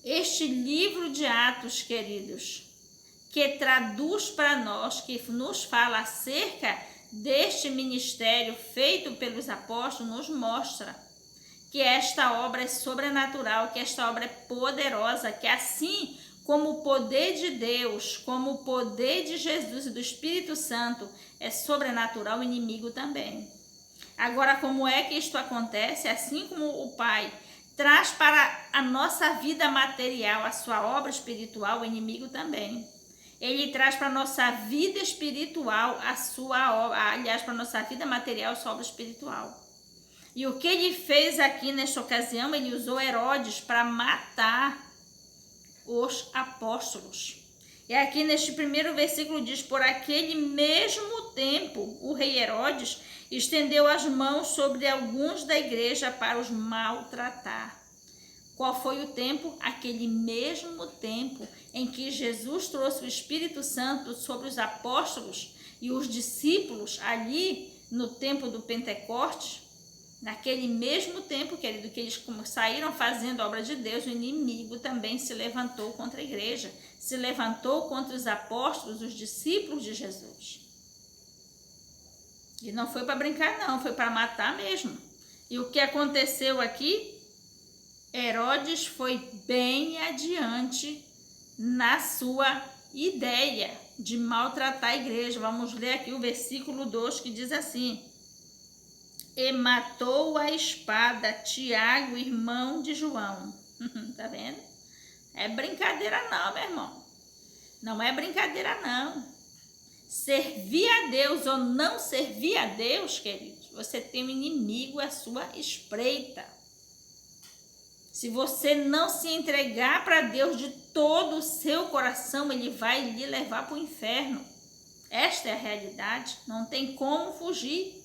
Este livro de Atos, queridos, que traduz para nós, que nos fala acerca deste ministério feito pelos apóstolos, nos mostra que esta obra é sobrenatural, que esta obra é poderosa, que assim como o poder de Deus, como o poder de Jesus e do Espírito Santo é sobrenatural, o inimigo também. Agora, como é que isto acontece? Assim como o Pai traz para a nossa vida material a sua obra espiritual, o inimigo também. Ele traz para a nossa vida espiritual a sua obra, aliás, para a nossa vida material a sua obra espiritual. E o que ele fez aqui nesta ocasião, ele usou Herodes para matar os apóstolos. E aqui neste primeiro versículo diz: por aquele mesmo tempo, o rei Herodes estendeu as mãos sobre alguns da igreja para os maltratar. Qual foi o tempo? Aquele mesmo tempo em que Jesus trouxe o Espírito Santo sobre os apóstolos e os discípulos ali no tempo do Pentecostes. Naquele mesmo tempo, querido, que eles saíram fazendo a obra de Deus, o inimigo também se levantou contra a igreja, se levantou contra os apóstolos, os discípulos de Jesus. E não foi para brincar não, foi para matar mesmo. E o que aconteceu aqui? Herodes foi bem adiante na sua ideia de maltratar a igreja. Vamos ler aqui o versículo 2 que diz assim: e matou a espada Tiago, irmão de João. Tá vendo? É brincadeira não, meu irmão. Não é brincadeira não. Servir a Deus ou não servir a Deus, queridos, você tem um inimigo à sua espreita. Se você não se entregar para Deus de todo o seu coração, ele vai lhe levar para o inferno. Esta é a realidade, não tem como fugir.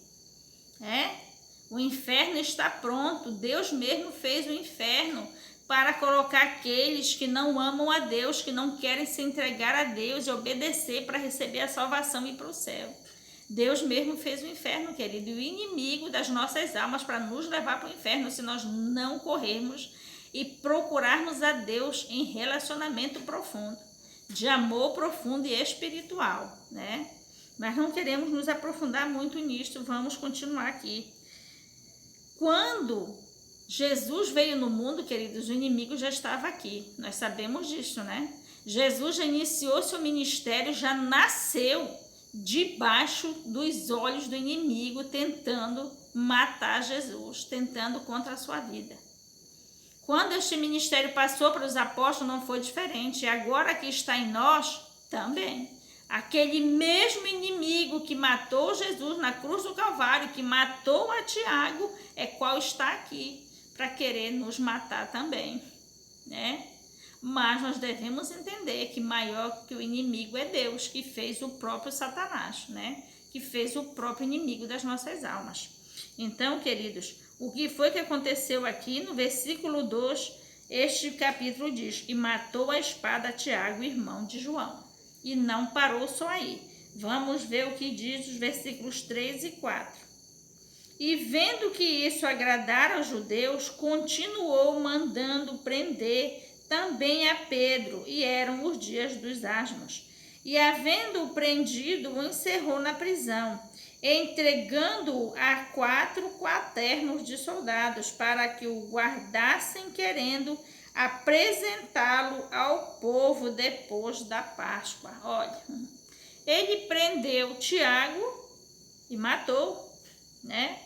O inferno está pronto, Deus mesmo fez o inferno para colocar aqueles que não amam a Deus, que não querem se entregar a Deus e obedecer para receber a salvação e ir para o céu. Deus mesmo fez o inferno, querido, e o inimigo das nossas almas para nos levar para o inferno se nós não corrermos e procurarmos a Deus em relacionamento profundo, de amor profundo e espiritual, né? Mas não queremos nos aprofundar muito nisto, vamos continuar aqui. Quando Jesus veio no mundo, queridos, o inimigo já estava aqui, nós sabemos disso, né? Jesus já iniciou seu ministério, já nasceu debaixo dos olhos do inimigo, tentando matar Jesus, tentando contra a sua vida. Quando este ministério passou para os apóstolos, não foi diferente, e agora que está em nós, também. Aquele mesmo inimigo que matou Jesus na cruz do Calvário, que matou a Tiago, é qual está aqui para querer nos matar também, né? Mas nós devemos entender que maior que o inimigo é Deus, que fez o próprio Satanás, né? Que fez o próprio inimigo das nossas almas. Então, queridos, o que foi que aconteceu aqui no versículo 2, este capítulo diz: e matou a espada Tiago, irmão de João. E não parou só aí. Vamos ver o que diz os versículos 3 e 4. E vendo que isso agradara aos judeus, continuou mandando prender também a Pedro, e eram os dias dos asmos. E havendo-o prendido, o encerrou na prisão, entregando-o a 4 quaternos de soldados, para que o guardassem, querendo apresentá-lo ao povo depois da Páscoa. Olha, ele prendeu Tiago e matou, né?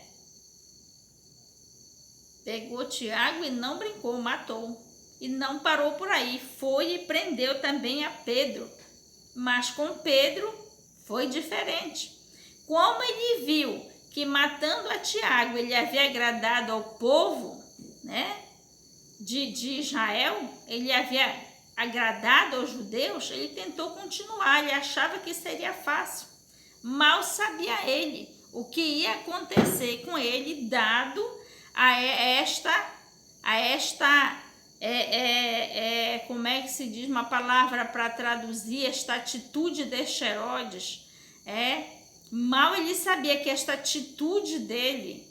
Pegou Tiago e não brincou, matou. E não parou por aí, foi e prendeu também a Pedro. Mas com Pedro foi diferente. Como ele viu que matando a Tiago ele havia agradado ao povo, né, de Israel, ele havia agradado aos judeus, ele tentou continuar, ele achava que seria fácil. Mal sabia ele o que ia acontecer com ele, dado a esta como é que se diz uma palavra para traduzir esta atitude deste Herodes. Mal ele sabia que esta atitude dele,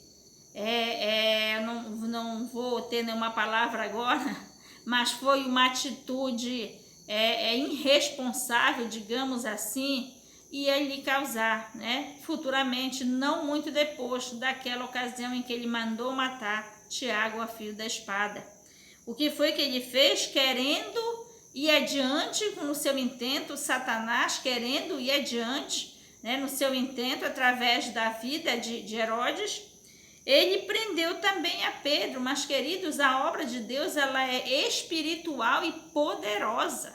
não vou ter nenhuma palavra agora, mas foi uma atitude irresponsável, digamos assim, ia lhe causar, né, futuramente, não muito depois daquela ocasião em que ele mandou matar Tiago a fio da espada. O que foi que ele fez? Querendo ir adiante no seu intento, Satanás querendo ir adiante, né, no seu intento através da vida de Herodes, ele prendeu também a Pedro. Mas, queridos, a obra de Deus, ela é espiritual e poderosa,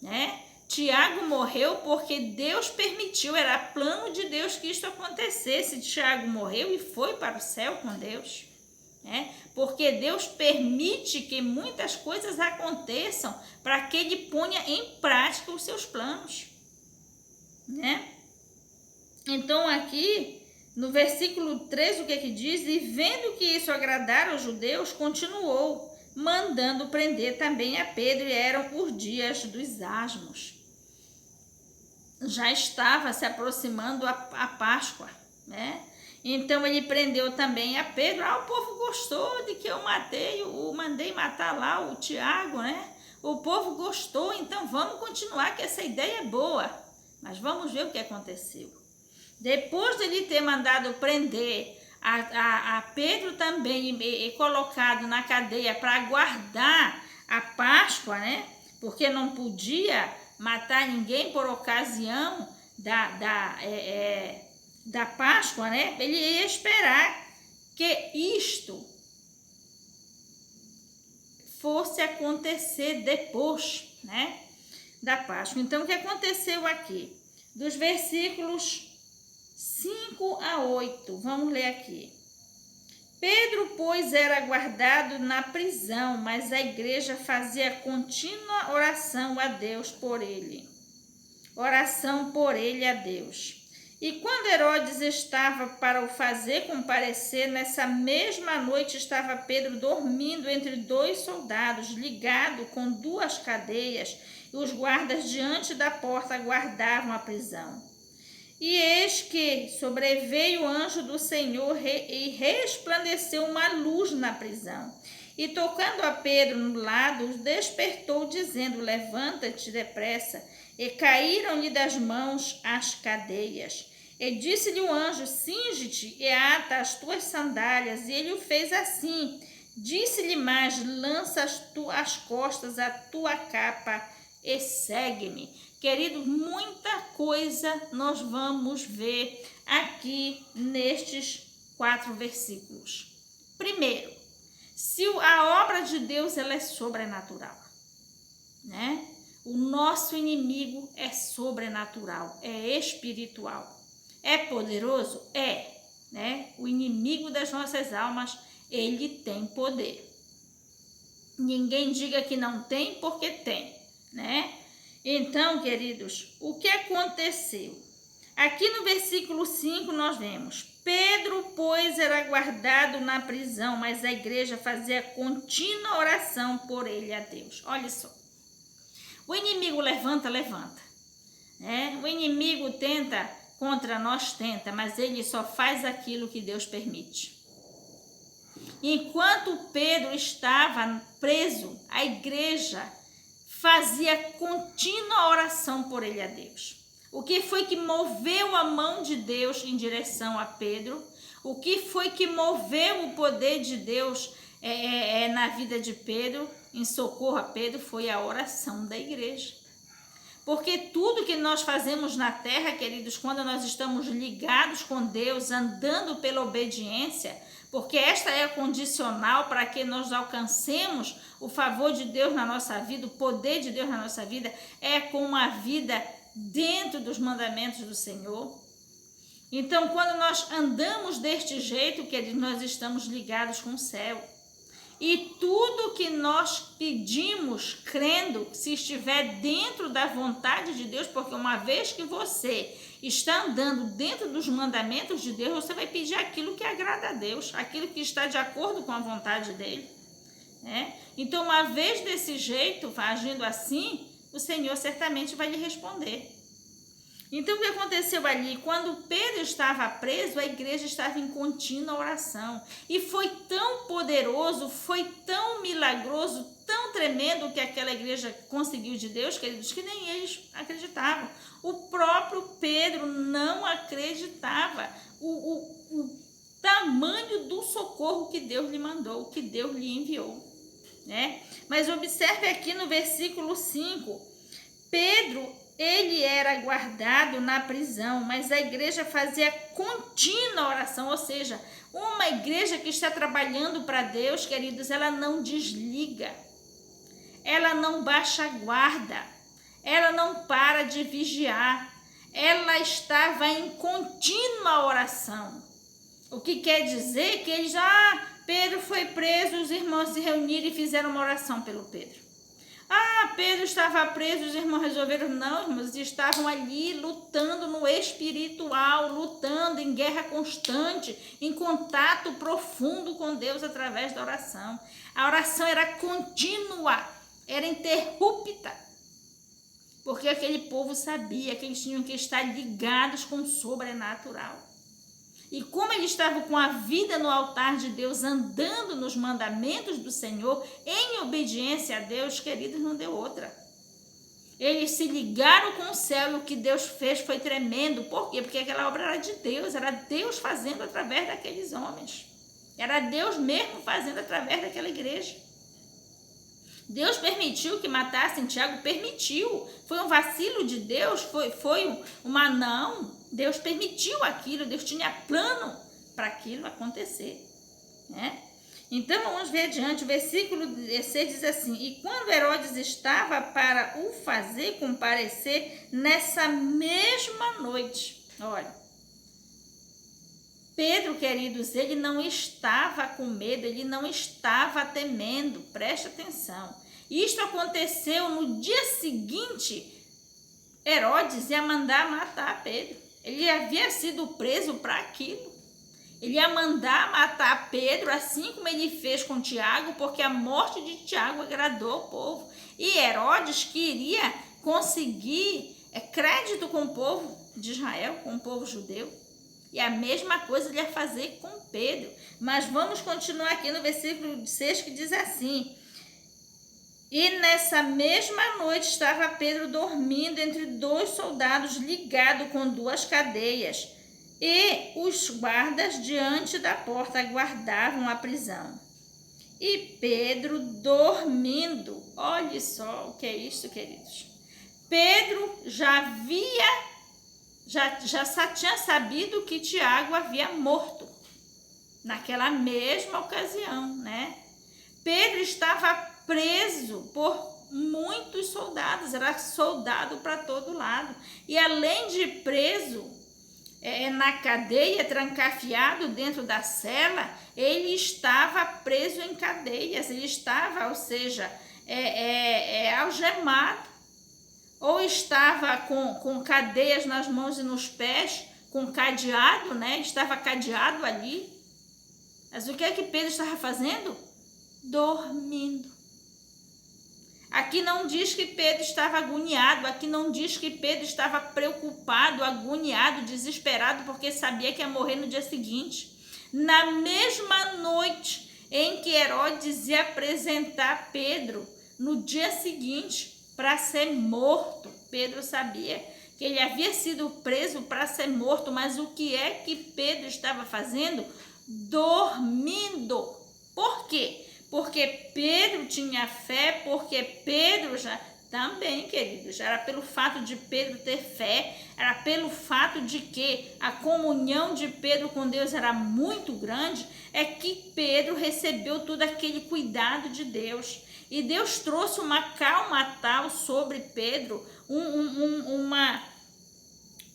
né? Tiago morreu porque Deus permitiu, era plano de Deus que isto acontecesse. Tiago morreu e foi para o céu com Deus, né? Porque Deus permite que muitas coisas aconteçam para que ele ponha em prática os seus planos, né? Então aqui no versículo 3, o que diz? E vendo que isso agradara aos judeus, continuou, mandando prender também a Pedro, e eram os dias dos asmos. Já estava se aproximando a Páscoa, né? Então ele prendeu também a Pedro. O povo gostou de que eu mandei matar lá o Tiago, né? O povo gostou, então vamos continuar, que essa ideia é boa. Mas vamos ver o que aconteceu. Depois de ele ter mandado prender a Pedro também e colocado na cadeia para guardar a Páscoa, né? Porque não podia matar ninguém por ocasião da Páscoa, né? Ele ia esperar que isto fosse acontecer depois, né, da Páscoa. Então, o que aconteceu aqui? Dos versículos 5 a 8, vamos ler aqui. Pedro, pois, era guardado na prisão, mas a igreja fazia contínua oração a Deus por ele. Oração por ele a Deus. E quando Herodes estava para o fazer comparecer, nessa mesma noite estava Pedro dormindo entre dois soldados, ligado com duas cadeias, e os guardas diante da porta guardavam a prisão. E eis que sobreveio o anjo do Senhor e resplandeceu uma luz na prisão. E tocando a Pedro no lado, o despertou, dizendo: levanta-te depressa. E caíram-lhe das mãos as cadeias. E disse-lhe o anjo: cinge-te e ata as tuas sandálias. E ele o fez assim. Disse-lhe mais: lança as costas a tua capa e segue-me. Querido, muita coisa nós vamos ver aqui nestes 4 versículos. Primeiro, se a obra de Deus ela é sobrenatural, né? O nosso inimigo é sobrenatural, é espiritual. É poderoso? É, né? O inimigo das nossas almas, ele tem poder. Ninguém diga que não tem, porque tem, né? Então, queridos, o que aconteceu? Aqui no versículo 5 nós vemos: Pedro, pois, era guardado na prisão, mas a igreja fazia contínua oração por ele a Deus. Olha só. O inimigo levanta, né? O inimigo tenta contra nós, tenta, mas ele só faz aquilo que Deus permite. Enquanto Pedro estava preso, a igreja fazia contínua oração por ele a Deus. O que foi que moveu a mão de Deus em direção a Pedro? O que foi que moveu o poder de Deus na vida de Pedro, em socorro a Pedro? Foi a oração da igreja. Porque tudo que nós fazemos na terra, queridos, quando nós estamos ligados com Deus, andando pela obediência, porque esta é a condicional para que nós alcancemos o favor de Deus na nossa vida, o poder de Deus na nossa vida, é com uma vida dentro dos mandamentos do Senhor. Então, quando nós andamos deste jeito, queridos, nós estamos ligados com o céu. E tudo que nós pedimos, crendo, se estiver dentro da vontade de Deus, porque uma vez que você está andando dentro dos mandamentos de Deus, você vai pedir aquilo que agrada a Deus, aquilo que está de acordo com a vontade dele, né? Então, uma vez desse jeito, agindo assim, o Senhor certamente vai lhe responder. Então, o que aconteceu ali? Quando Pedro estava preso, a igreja estava em contínua oração. E foi tão poderoso, foi tão milagroso, tão tremendo que aquela igreja conseguiu de Deus, queridos, que nem eles acreditavam. O próprio Pedro não acreditava o tamanho do socorro que Deus lhe mandou, que Deus lhe enviou, né? Mas observe aqui no versículo 5, Pedro, ele era guardado na prisão, mas a igreja fazia contínua oração, ou seja, uma igreja que está trabalhando para Deus, queridos, ela não desliga, ela não baixa a guarda, ela não para de vigiar, ela estava em contínua oração. O que quer dizer que eles, Pedro foi preso, os irmãos se reuniram e fizeram uma oração pelo Pedro. Pedro estava preso, os irmãos resolveram, não, irmãos, estavam ali lutando no espiritual, lutando em guerra constante, em contato profundo com Deus através da oração. A oração era contínua, era interrupta, porque aquele povo sabia que eles tinham que estar ligados com o sobrenatural. E como eles estavam com a vida no altar de Deus, andando nos mandamentos do Senhor, em obediência a Deus, queridos, não deu outra. Eles se ligaram com o céu e o que Deus fez foi tremendo. Por quê? Porque aquela obra era de Deus, era Deus fazendo através daqueles homens. Era Deus mesmo fazendo através daquela igreja. Deus permitiu que matassem Tiago? Permitiu. Foi um vacilo de Deus? Foi uma não. Deus permitiu aquilo, Deus tinha plano para aquilo acontecer, né? Então vamos ver adiante, o versículo 16 diz assim: e quando Herodes estava para o fazer comparecer nessa mesma noite, olha, Pedro, queridos, ele não estava com medo, ele não estava temendo, preste atenção. Isto aconteceu no dia seguinte, Herodes ia mandar matar Pedro. Ele havia sido preso para aquilo. Ele ia mandar matar Pedro, assim como ele fez com Tiago, porque a morte de Tiago agradou o povo. E Herodes queria conseguir crédito com o povo de Israel, com o povo judeu. E a mesma coisa ele ia fazer com Pedro. Mas vamos continuar aqui no versículo 6, que diz assim: e nessa mesma noite estava Pedro dormindo entre dois soldados, ligado com duas cadeias, e os guardas diante da porta guardavam a prisão. E Pedro dormindo, olhe só o que é isso, queridos. Pedro já tinha sabido que Tiago havia morto naquela mesma ocasião, né? Pedro estava preso por muitos soldados, era soldado para todo lado. E além de preso na cadeia, trancafiado dentro da cela, ele estava preso em cadeias, ele estava, ou seja, algemado, ou estava com cadeias nas mãos e nos pés, com cadeado, né? Estava cadeado ali. Mas o que é que Pedro estava fazendo? Dormindo. Aqui não diz que Pedro estava agoniado, aqui não diz que Pedro estava preocupado, agoniado, desesperado, porque sabia que ia morrer no dia seguinte. Na mesma noite em que Herodes ia apresentar Pedro, no dia seguinte, para ser morto, Pedro sabia que ele havia sido preso para ser morto, mas o que é que Pedro estava fazendo? Dormindo. Por quê? Porque Pedro tinha fé, porque Pedro já também, queridos, era pelo fato de Pedro ter fé, era pelo fato de que a comunhão de Pedro com Deus era muito grande, é que Pedro recebeu todo aquele cuidado de Deus. E Deus trouxe uma calma tal sobre Pedro,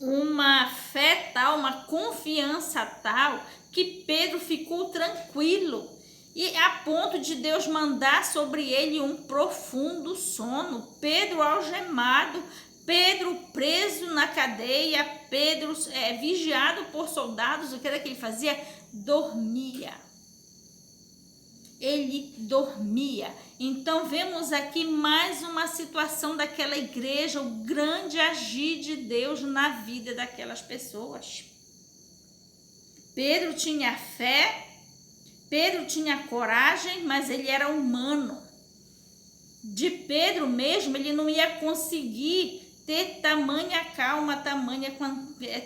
uma fé tal, uma confiança tal, que Pedro ficou tranquilo. E a ponto de Deus mandar sobre ele um profundo sono. Pedro algemado, Pedro preso na cadeia, Pedro vigiado por soldados. O que era que ele fazia? Dormia. Ele dormia. Então vemos aqui mais uma situação daquela igreja, o grande agir de Deus na vida daquelas pessoas. Pedro tinha fé, Pedro tinha coragem, mas ele era humano. De Pedro mesmo, ele não ia conseguir ter tamanha calma, tamanha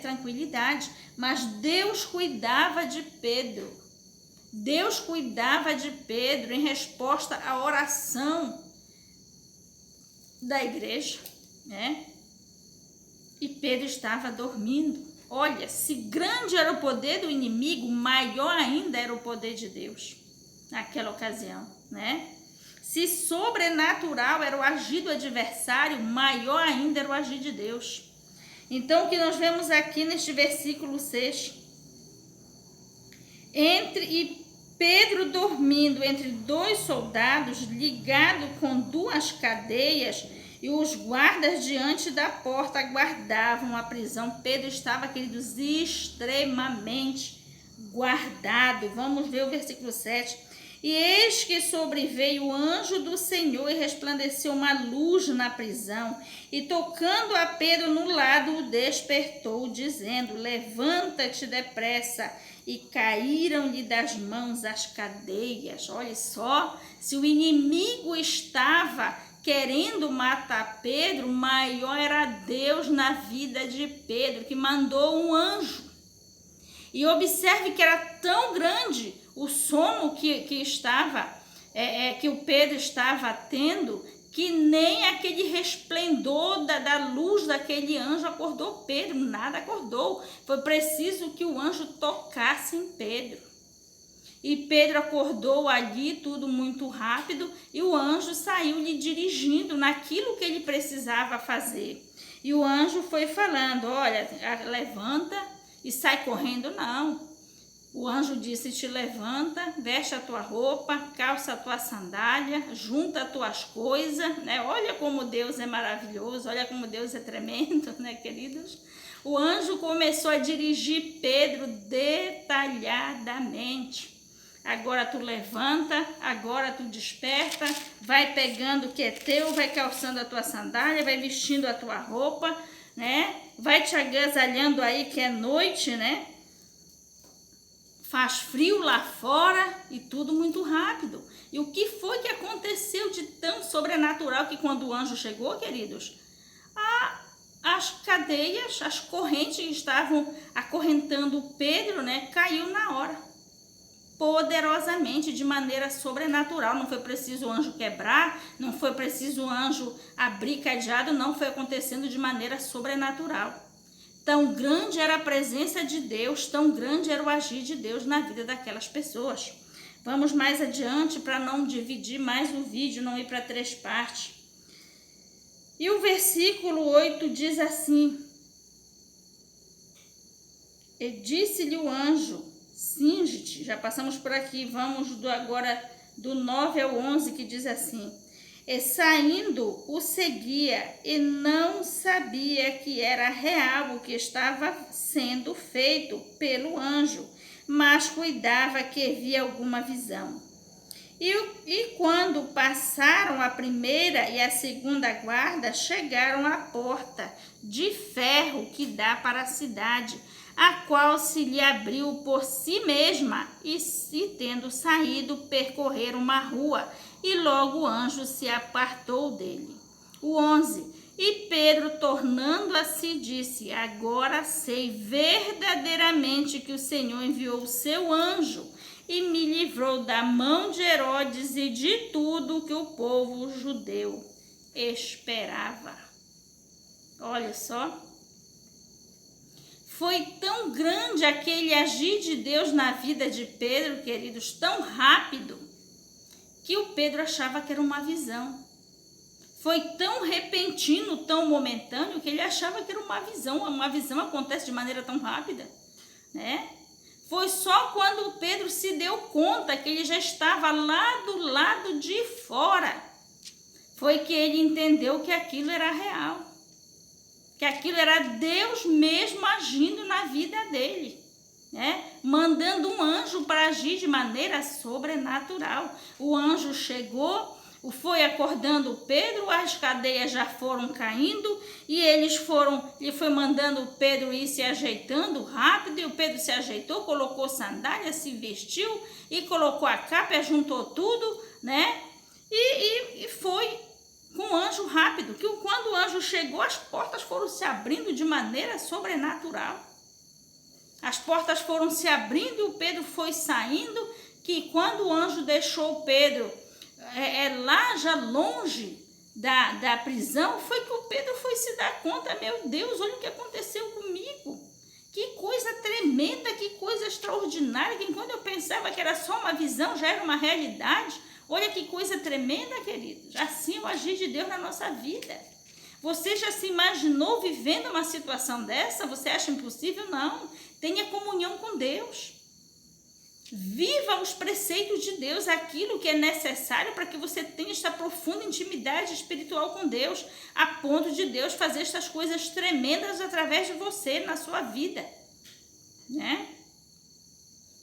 tranquilidade, mas Deus cuidava de Pedro. Deus cuidava de Pedro em resposta à oração da igreja, né? E Pedro estava dormindo. Olha, se grande era o poder do inimigo, maior ainda era o poder de Deus naquela ocasião, né? Se sobrenatural era o agir do adversário, maior ainda era o agir de Deus. Então, o que nós vemos aqui neste versículo 6, Pedro dormindo entre dois soldados, ligado com duas cadeias, e os guardas diante da porta aguardavam a prisão. Pedro estava, queridos, extremamente guardado. Vamos ver o versículo 7. E eis que sobreveio o anjo do Senhor e resplandeceu uma luz na prisão. E tocando a Pedro no lado, o despertou, dizendo: levanta-te depressa. E caíram-lhe das mãos as cadeias. Olha só, se o inimigo estava querendo matar Pedro, maior era Deus na vida de Pedro, que mandou um anjo. E observe que era tão grande o sono que o Pedro estava tendo, que nem aquele resplendor da luz daquele anjo acordou Pedro, nada acordou. Foi preciso que o anjo tocasse em Pedro. E Pedro acordou ali, tudo muito rápido, e o anjo saiu lhe dirigindo naquilo que ele precisava fazer. E o anjo foi falando: olha, levanta e sai correndo, não. O anjo disse: te levanta, veste a tua roupa, calça a tua sandália, junta as tuas coisas, né? Olha como Deus é maravilhoso, olha como Deus é tremendo, né, queridos? O anjo começou a dirigir Pedro detalhadamente. Agora tu levanta, agora tu desperta, vai pegando o que é teu, vai calçando a tua sandália, vai vestindo a tua roupa, né? Vai te agasalhando aí que é noite, né? Faz frio lá fora e tudo muito rápido. E o que foi que aconteceu de tão sobrenatural que quando o anjo chegou, queridos? As cadeias, as correntes que estavam acorrentando Pedro, né? Caiu na hora. Poderosamente, de maneira sobrenatural. Não foi preciso o anjo quebrar, não foi preciso o anjo abrir cadeado, não, foi acontecendo de maneira sobrenatural. Tão grande era a presença de Deus, tão grande era o agir de Deus na vida daquelas pessoas. Vamos mais adiante para não dividir mais o vídeo, não ir para 3 partes. E o versículo 8 diz assim: e disse-lhe o anjo: cinge-te. Já passamos por aqui, vamos agora do 9 ao 11, que diz assim: e saindo o seguia, e não sabia que era real o que estava sendo feito pelo anjo, mas cuidava que via alguma visão. E quando passaram a primeira e a segunda guarda, chegaram à porta de ferro que dá para a cidade, a qual se lhe abriu por si mesma, e tendo saído, percorreram uma rua, e logo o anjo se apartou dele. O 11. E Pedro, tornando a si, disse: agora sei verdadeiramente que o Senhor enviou o seu anjo e me livrou da mão de Herodes e de tudo que o povo judeu esperava. Olha só. Foi tão grande aquele agir de Deus na vida de Pedro, queridos, tão rápido, que o Pedro achava que era uma visão. Foi tão repentino, tão momentâneo, que ele achava que era uma visão. Uma visão acontece de maneira tão rápida, né? Foi só quando Pedro se deu conta que ele já estava lá do lado de fora, foi que ele entendeu que aquilo era real. Que aquilo era Deus mesmo agindo na vida dele, né? Mandando um anjo para agir de maneira sobrenatural. O anjo chegou, foi acordando Pedro, as cadeias já foram caindo e ele foi mandando o Pedro ir se ajeitando rápido, e o Pedro se ajeitou, colocou sandália, se vestiu e colocou a capa, juntou tudo, né? E foi com o anjo rápido, que quando o anjo chegou, as portas foram se abrindo de maneira sobrenatural. As portas foram se abrindo e o Pedro foi saindo, que quando o anjo deixou o Pedro lá já longe da prisão, foi que o Pedro foi se dar conta, meu Deus, olha o que aconteceu comigo. Que coisa tremenda, que coisa extraordinária, que quando eu pensava que era só uma visão, já era uma realidade. Olha que coisa tremenda, queridos. Assim é o agir de Deus na nossa vida. Você já se imaginou vivendo uma situação dessa? Você acha impossível? Não. Tenha comunhão com Deus. Viva os preceitos de Deus, aquilo que é necessário para que você tenha esta profunda intimidade espiritual com Deus, a ponto de Deus fazer estas coisas tremendas através de você na sua vida, né?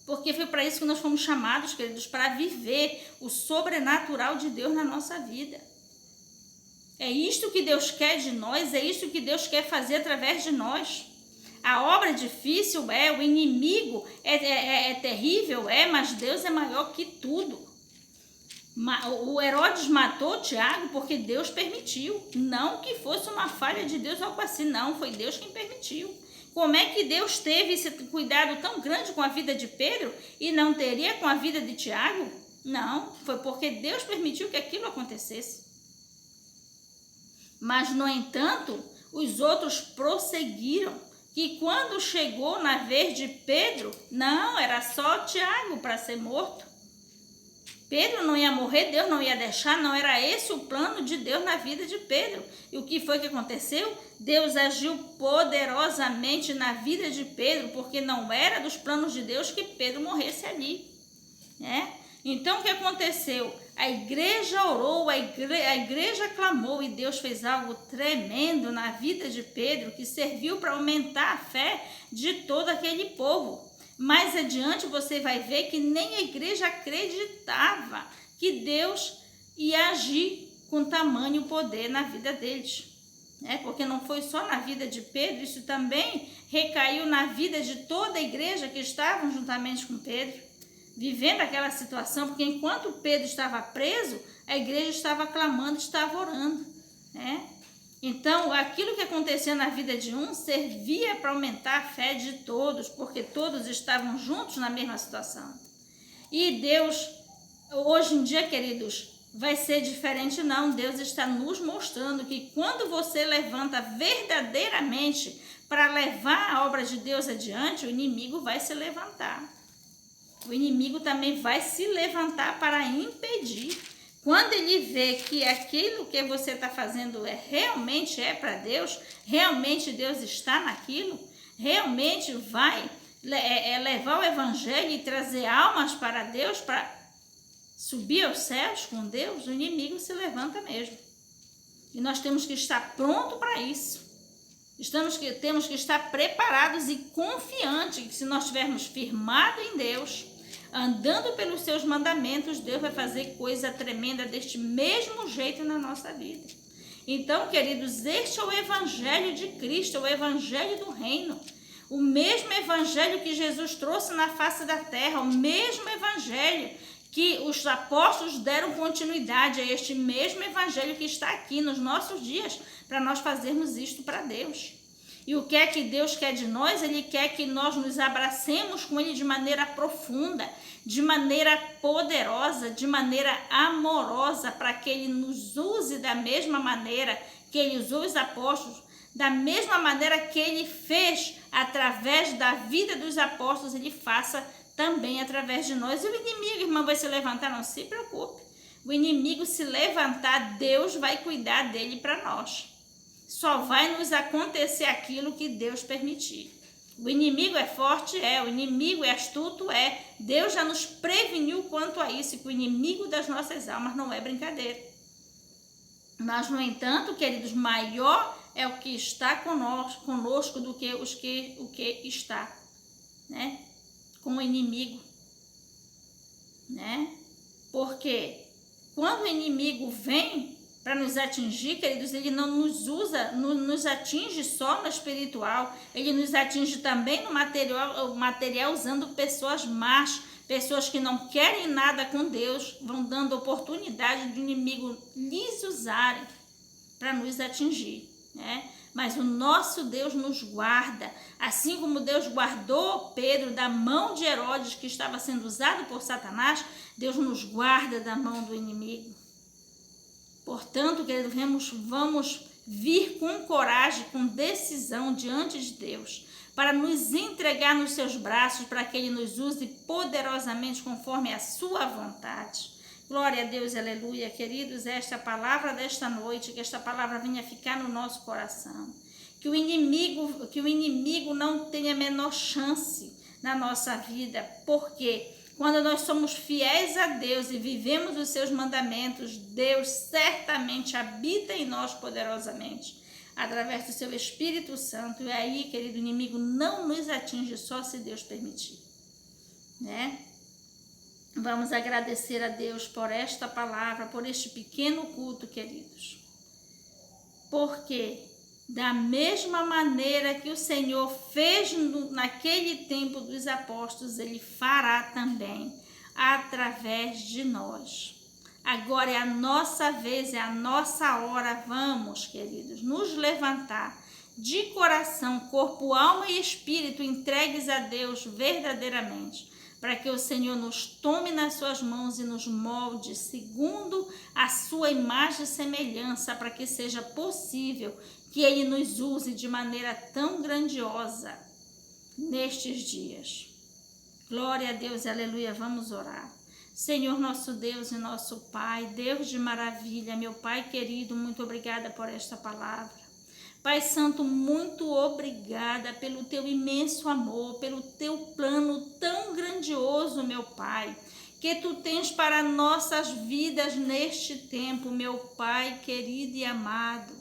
Porque foi para isso que nós fomos chamados, queridos, para viver o sobrenatural de Deus na nossa vida. É isto que Deus quer de nós, é isto que Deus quer fazer através de nós. A obra difícil o inimigo é terrível, mas Deus é maior que tudo. O Herodes matou Tiago porque Deus permitiu, não que fosse uma falha de Deus ou algo assim, não, foi Deus quem permitiu. Como é que Deus teve esse cuidado tão grande com a vida de Pedro e não teria com a vida de Tiago? Não, foi porque Deus permitiu que aquilo acontecesse. Mas, no entanto, os outros prosseguiram, que quando chegou na vez de Pedro, não, era só Tiago para ser morto. Pedro não ia morrer, Deus não ia deixar, não era esse o plano de Deus na vida de Pedro. E o que foi que aconteceu? Deus agiu poderosamente na vida de Pedro, porque não era dos planos de Deus que Pedro morresse ali, né? Então, o que aconteceu? A igreja orou, a igreja clamou e Deus fez algo tremendo na vida de Pedro, que serviu para aumentar a fé de todo aquele povo. Mais adiante você vai ver que nem a igreja acreditava que Deus ia agir com tamanho poder na vida deles. Porque não foi só na vida de Pedro, isso também recaiu na vida de toda a igreja que estavam juntamente com Pedro, vivendo aquela situação, porque enquanto Pedro estava preso, a igreja estava clamando, estava orando, né? Então, aquilo que acontecia na vida de um servia para aumentar a fé de todos, porque todos estavam juntos na mesma situação. E Deus, hoje em dia, queridos, vai ser diferente não. Deus está nos mostrando que quando você levanta verdadeiramente para levar a obra de Deus adiante, o inimigo vai se levantar. O inimigo também vai se levantar para impedir. Quando ele vê que aquilo que você está fazendo realmente é para Deus, realmente Deus está naquilo, realmente vai levar o evangelho e trazer almas para Deus, para subir aos céus com Deus, o inimigo se levanta mesmo. E nós temos que estar pronto para isso. Temos que estar preparados e confiantes que se nós estivermos firmados em Deus, andando pelos seus mandamentos, Deus vai fazer coisa tremenda deste mesmo jeito na nossa vida. Então, queridos, este é o evangelho de Cristo, é o evangelho do reino. O mesmo evangelho que Jesus trouxe na face da terra, o mesmo evangelho que os apóstolos deram continuidade a este mesmo evangelho que está aqui nos nossos dias, para nós fazermos isto para Deus. E o que é que Deus quer de nós? Ele quer que nós nos abracemos com Ele de maneira profunda, de maneira poderosa, de maneira amorosa, para que Ele nos use da mesma maneira que Ele usou os apóstolos, da mesma maneira que Ele fez através da vida dos apóstolos, Ele faça também através de nós. E o inimigo, irmã, vai se levantar? Não se preocupe. O inimigo se levantar, Deus vai cuidar dele para nós. Só vai nos acontecer aquilo que Deus permitir. O inimigo é forte? O inimigo é astuto? Deus já nos preveniu quanto a isso, que o inimigo das nossas almas não é brincadeira. Mas, no entanto, queridos, maior é o que está conosco do que o que está, né, com o inimigo, né? Porque quando o inimigo vem para nos atingir, queridos, ele não nos usa, não nos atinge só no espiritual, ele nos atinge também no material usando pessoas más, pessoas que não querem nada com Deus, vão dando oportunidade do inimigo lhes usarem para nos atingir, né? Mas o nosso Deus nos guarda, assim como Deus guardou Pedro da mão de Herodes, que estava sendo usado por Satanás, Deus nos guarda da mão do inimigo. Portanto, querido, vamos vir com coragem, com decisão diante de Deus, para nos entregar nos seus braços, para que Ele nos use poderosamente conforme a sua vontade. Glória a Deus, aleluia. Queridos, esta é a palavra desta noite, que esta palavra venha ficar no nosso coração. Que o inimigo não tenha a menor chance na nossa vida, porque quando nós somos fiéis a Deus e vivemos os seus mandamentos, Deus certamente habita em nós poderosamente, através do seu Espírito Santo. E aí, querido, o inimigo não nos atinge só se Deus permitir, né? Vamos agradecer a Deus por esta palavra, por este pequeno culto, queridos. Porque da mesma maneira que o Senhor fez naquele tempo dos apóstolos, Ele fará também através de nós. Agora é a nossa vez, é a nossa hora. Vamos, queridos, nos levantar de coração, corpo, alma e espírito, entregues a Deus verdadeiramente, para que o Senhor nos tome nas suas mãos e nos molde segundo a sua imagem e semelhança, para que seja possível que Ele nos use de maneira tão grandiosa nestes dias. Glória a Deus, aleluia, vamos orar. Senhor nosso Deus e nosso Pai, Deus de maravilha, meu Pai querido, muito obrigada por esta palavra. Pai Santo, muito obrigada pelo teu imenso amor, pelo teu plano tão grandioso, meu Pai, que tu tens para nossas vidas neste tempo, meu Pai querido e amado.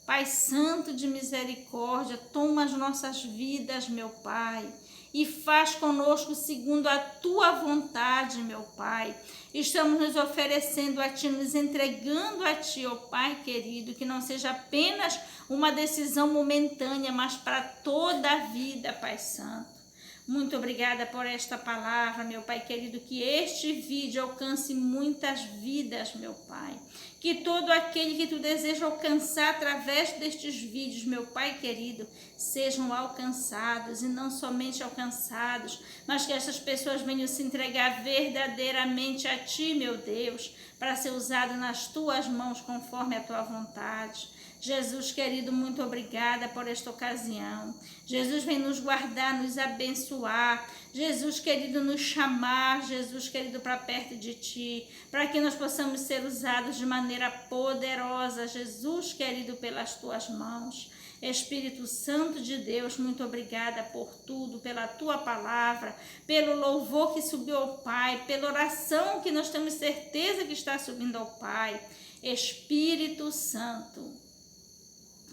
Pai Santo de misericórdia, toma as nossas vidas, meu Pai, e faz conosco segundo a tua vontade, meu Pai. Estamos nos oferecendo a Ti, nos entregando a Ti, ó Pai querido, que não seja apenas uma decisão momentânea, mas para toda a vida, Pai Santo. Muito obrigada por esta palavra, meu Pai querido, que este vídeo alcance muitas vidas, meu Pai. Que todo aquele que tu deseja alcançar através destes vídeos, meu Pai querido, sejam alcançados, e não somente alcançados, mas que essas pessoas venham se entregar verdadeiramente a Ti, meu Deus, para ser usado nas Tuas mãos conforme a Tua vontade. Jesus querido, muito obrigada por esta ocasião. Jesus vem nos guardar, nos abençoar. Jesus querido, nos chamar, Jesus querido, para perto de Ti, para que nós possamos ser usados de maneira poderosa, Jesus querido, pelas Tuas mãos. Espírito Santo de Deus, muito obrigada por tudo, pela Tua palavra, pelo louvor que subiu ao Pai, pela oração que nós temos certeza que está subindo ao Pai. Espírito Santo,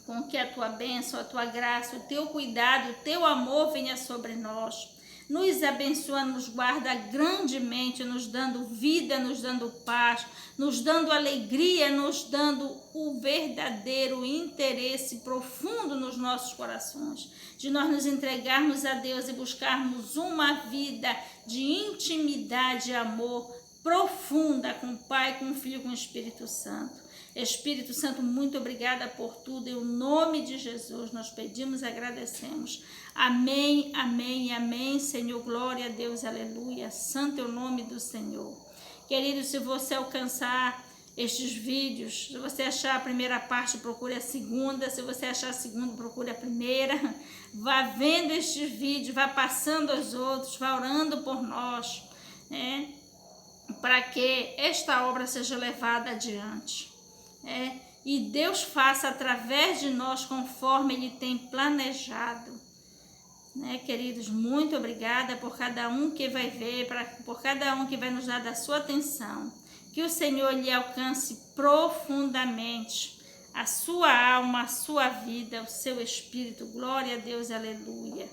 com que a Tua bênção, a Tua graça, o Teu cuidado, o Teu amor venha sobre nós. Nos abençoa, nos guarda grandemente, nos dando vida, nos dando paz, nos dando alegria, nos dando o verdadeiro interesse profundo nos nossos corações, de nós nos entregarmos a Deus e buscarmos uma vida de intimidade e amor profunda com o Pai, com o Filho e com o Espírito Santo. Espírito Santo, muito obrigada por tudo. Em nome de Jesus, nós pedimos e agradecemos. Amém, amém, amém, Senhor. Glória a Deus, aleluia. Santo é o nome do Senhor. Querido, se você alcançar estes vídeos, se você achar a primeira parte, procure a segunda. Se você achar a segunda, procure a primeira. Vá vendo estes vídeos, vá passando aos outros, vá orando por nós, né? Para que esta obra seja levada adiante. E Deus faça através de nós conforme Ele tem planejado, né, queridos? Muito obrigada por cada um que vai ver, por cada um que vai nos dar da sua atenção. Que o Senhor lhe alcance profundamente a sua alma, a sua vida, o seu espírito. Glória a Deus, aleluia.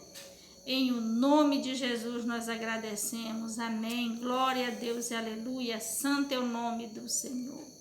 Em o nome de Jesus nós agradecemos. Amém. Glória a Deus e aleluia. Santo é o nome do Senhor.